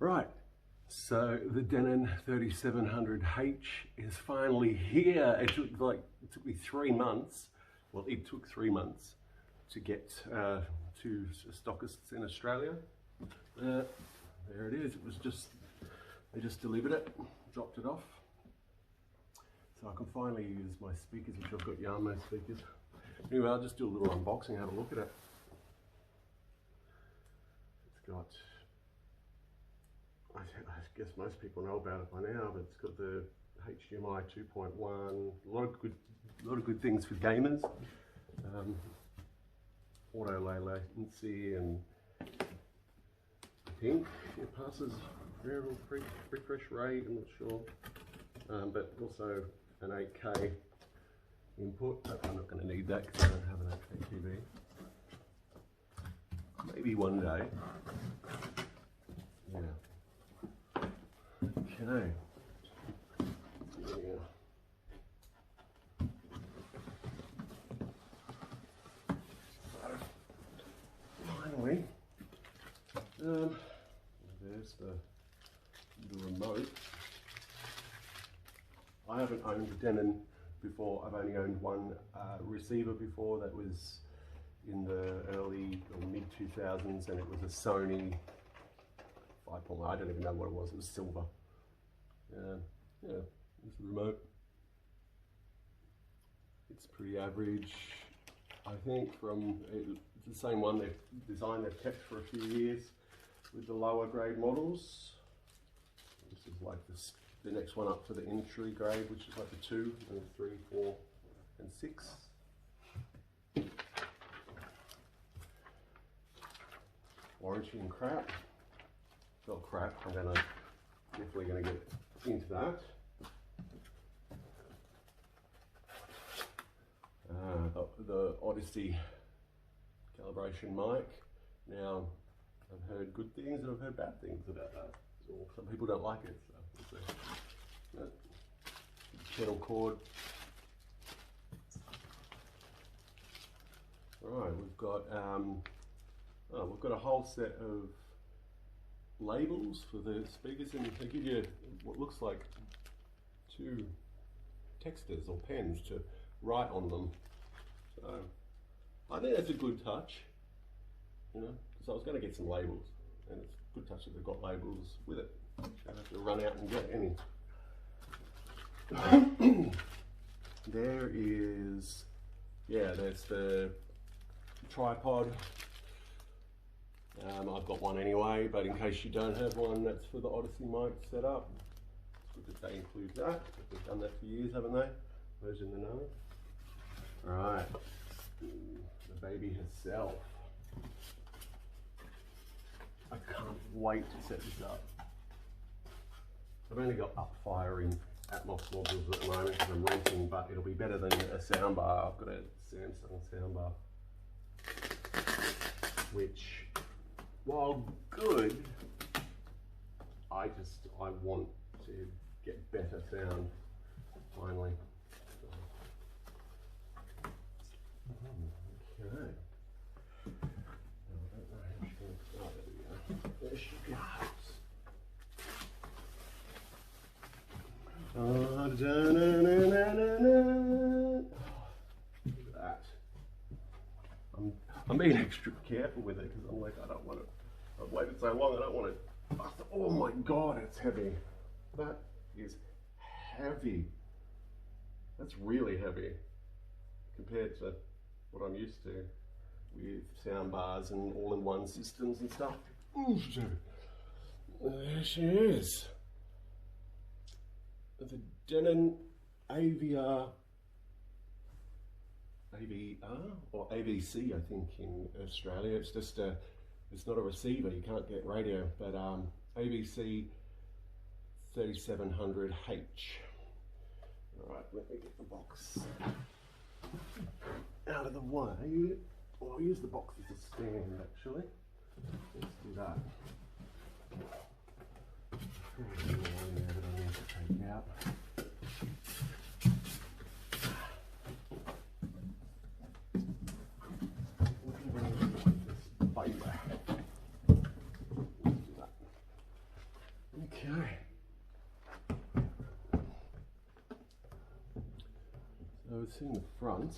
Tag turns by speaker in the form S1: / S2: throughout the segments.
S1: Right, so the Denon 3700H is finally here. It took me 3 months. Well, it took 3 months to get to stockists in Australia. There it is. They just delivered it, dropped it off. So I can finally use my speakers, which I've got Yarmo speakers. Anyway, I'll just do a little unboxing and have a look at it. It's got, I guess most people know about it by now, but it's got the HDMI 2.1, a lot of good things for gamers. Auto low latency, and I think it passes variable refresh rate, I'm not sure, but also an 8K input. I'm not going to need that because I don't have an 8K TV. Maybe one day. Yeah. Okay. Yeah. Finally, there's the remote. I haven't owned a Denon before. I've only owned one receiver before. That was in the early or mid 2000s, and it was a Sony 5.1. I don't even know what it was. It was silver. Yeah, it's the remote. It's pretty average. I think it's the same one they've kept for a few years with the lower grade models. This is like the next one up to the entry grade, which is like the 2 and 3, 4 and 6. Warranty and crap. Not crap, I'm definitely gonna get into that. The Odyssey calibration mic. Now, I've heard good things and I've heard bad things about that. So some people don't like it. So we'll see. Channel cord. Right, we've got a whole set of labels for the speakers, and they give you what looks like 2 Textas or pens to write on them. So I think that's a good touch, you know, because I was going to get some labels, and it's a good touch that they've got labels with it. I don't have to run out and get any. There is, yeah, there's the tripod. I've got one anyway, but in case you don't have one, that's for the Odyssey mic setup. It's good that they include that. They've done that for years, haven't they? Those in the know. Right, the baby herself. I can't wait to set this up. I've only got up-firing Atmos modules at the moment because I'm renting, but it'll be better than a soundbar. I've got a Samsung soundbar, which, while good, I want to get better sound finally. Okay. I don't know how she's going to start. There she goes. Look at that. I'm being extra careful with it because I'm like, I don't want it. I've waited so long, I don't want it. Oh my God, it's heavy. That is heavy. That's really heavy compared to what I'm used to with sound bars and all-in-one systems and stuff. Ooh, there she is. The Denon AVR or avc, I think, in Australia. It's just it's not a receiver, you can't get radio, but avc-3700h. All right, let me get the box out of the way. Well, I'll use the box as a stand, actually. Let's do that. There's more in there that I need to take out. Let's do that. it's in the front.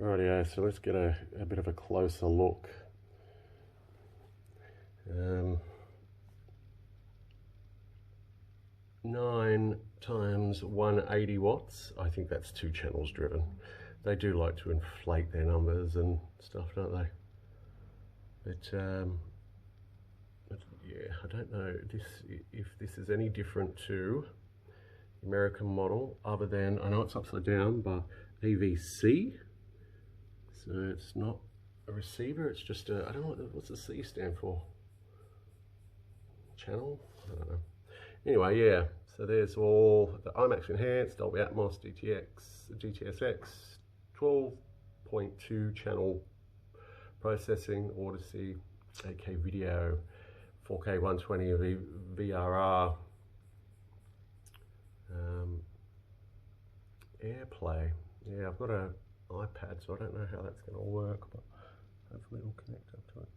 S1: Rightio, so let's get a bit of a closer look. 9 times 180 watts. I think that's 2 channels driven. They do like to inflate their numbers and stuff, don't they? But yeah, I don't know if this is any different to the American model, other than, I know it's upside down, but AVC. So it's not a receiver, it's just a, I don't know, what's the C stand for? Channel? I don't know. Anyway, yeah, so there's all the IMAX Enhanced, Dolby Atmos, DTSX, 12.2 channel processing, Odyssey, 8K video, 4K 120 VRR, AirPlay. Yeah, I've got an iPad, so I don't know how that's going to work, but hopefully it'll connect up to it.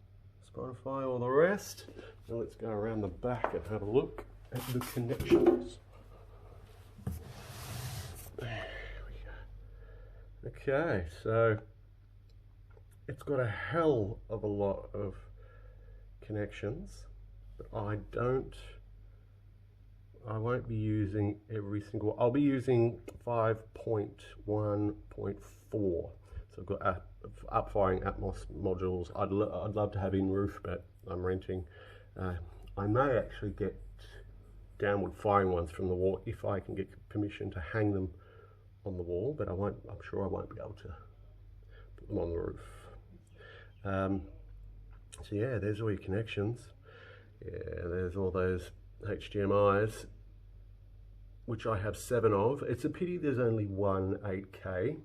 S1: Spotify, all the rest. Now let's go around the back and have a look at the connections. There we go. Okay, so it's got a hell of a lot of connections, but I won't be using every single, I'll be using 5.1.4. So I've got up-firing Atmos modules. I'd love to have in-roof, but I'm renting. I may actually get downward firing ones from the wall if I can get permission to hang them on the wall, but I'm sure I won't be able to put them on the roof. So yeah, there's all your connections. Yeah, there's all those HDMIs, which I have 7 of. It's a pity there's only one 8K,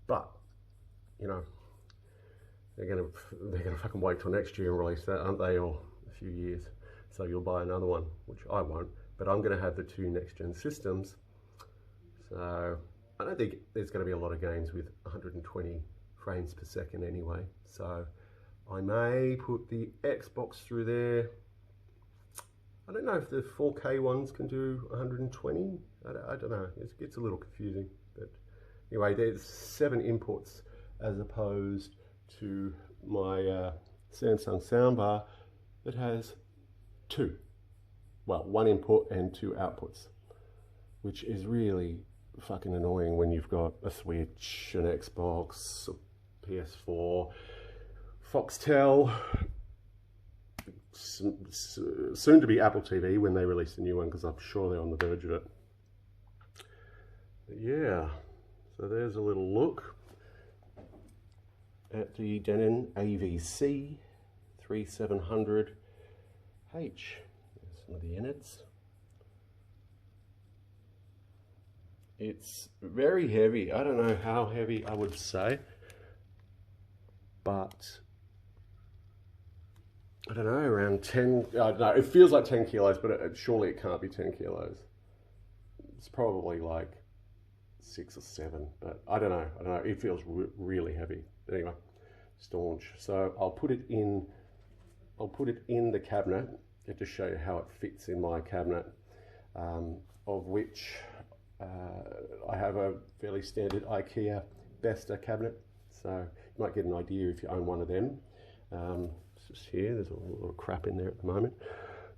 S1: but you know, they're gonna fucking wait till next year and release that, aren't they, or a few years? So you'll buy another one, which I won't, but I'm gonna have the 2 next-gen systems. So I don't think there's gonna be a lot of games with 120 frames per second anyway. So I may put the Xbox through there. I don't know if the 4K ones can do 120. I don't know, it gets a little confusing. But anyway, there's 7 inputs as opposed to my Samsung soundbar that has 2. Well, 1 input and 2 outputs, which is really fucking annoying when you've got a Switch, an Xbox, a PS4, Foxtel, soon to be Apple TV when they release the new one, because I'm sure they're on the verge of it. But yeah, so there's a little look at the Denon avc-3700h. There's some of the innards. It's very heavy. I don't know how heavy I would say, but I don't know, around 10, I don't know, it feels like 10 kilos, but surely it can't be 10 kilos. It's probably like 6 or 7, but I don't know, it feels really heavy. But anyway, staunch. So I'll put it in the cabinet to show you how it fits in my cabinet, of which I have a fairly standard IKEA Besta cabinet. So you might get an idea if you own one of them. It's just here, there's a lot of crap in there at the moment.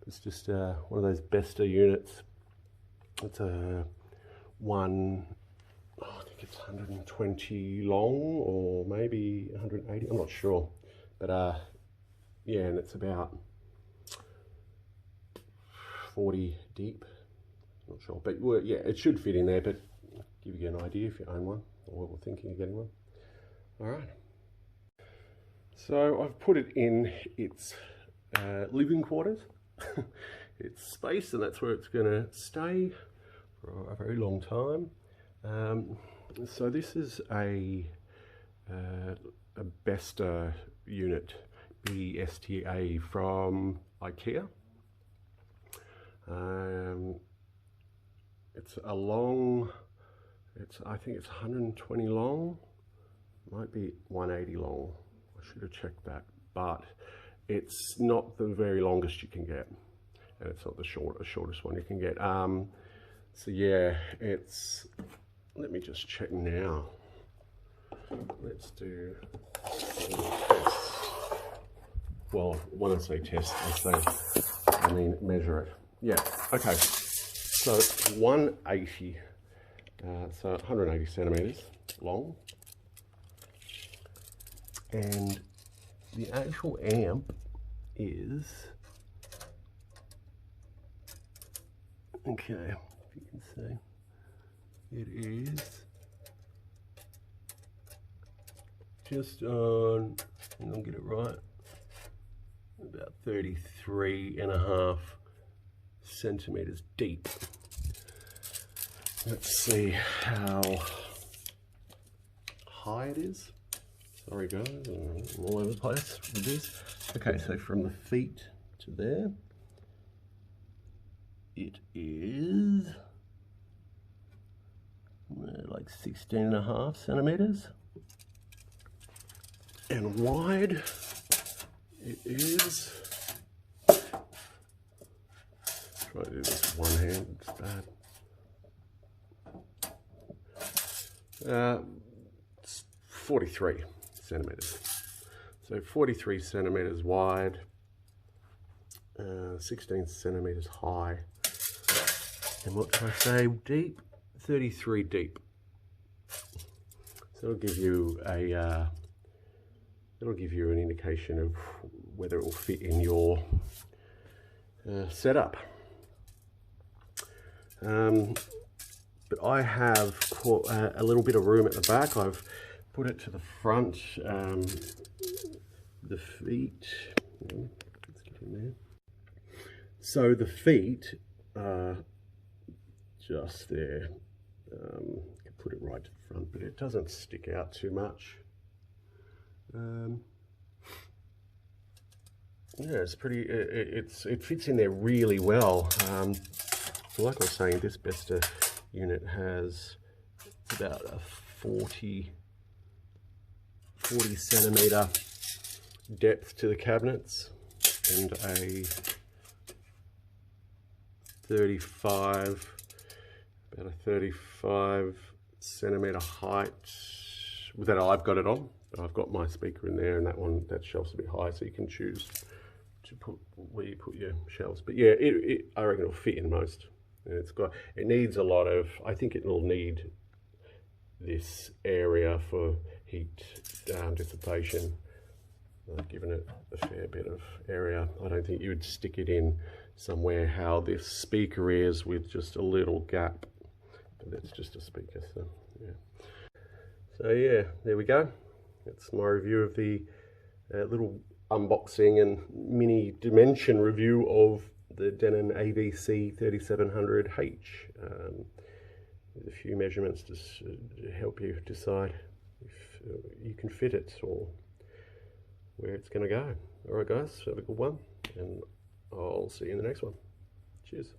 S1: It's just one of those Besta units. It's a I think it's 120 long, or maybe 180, I'm not sure. But yeah, and it's about 40 deep, not sure. But well, yeah, it should fit in there, but give you an idea if you own one, or were thinking of getting one. All right. So I've put it in its living quarters, its space, and that's where it's going to stay for a very long time. So this is a Besta unit, BSTA from IKEA. It's a long, I think it's 120 long, might be 180 long. I should have checked that, but it's not the very longest you can get, and it's not the shortest one you can get. So yeah, it's, let me just check now. Let's do tests. Well, when I say test, I mean measure it. Yeah, okay. So it's 180, so 180 centimeters long. And the actual amp is, okay, if you can see, it is just on, and I'll get it right, about 33.5 centimeters deep. Let's see how high it is. Sorry guys, I'm all over the place with this. Okay, so from the feet to there, it is like 16.5 centimeters. And wide, it is, try to do this one hand, it's bad. It's 43 centimeters. So 43 centimeters wide, 16 centimeters high. And what can I say, deep? 33 deep. So it'll give you a, it'll give you an indication of whether it will fit in your setup. But I have a little bit of room at the back. I've put it to the front. The feet, let's get in there. So the feet are just there. You can put it right to the front, but it doesn't stick out too much. Yeah, it's pretty. It fits in there really well. So like I was saying, this Besta unit has about a 40 centimeter depth to the cabinets and a 35 centimeter height that I've got it on. I've got my speaker in there, and that shelf's a bit high, so you can choose to put where you put your shelves. But yeah, I reckon it'll fit in most. And it needs a lot of, I think it'll need this area for heat dissipation. I've given it a fair bit of area. I don't think you would stick it in somewhere how this speaker is with just a little gap. But that's just a speaker, so yeah. So yeah, there we go. That's my review of the little unboxing and mini dimension review of the Denon avc-3700h. There's a few measurements to help you decide if you can fit it or where it's going to go. All right guys, have a good one, and I'll see you in the next one. Cheers.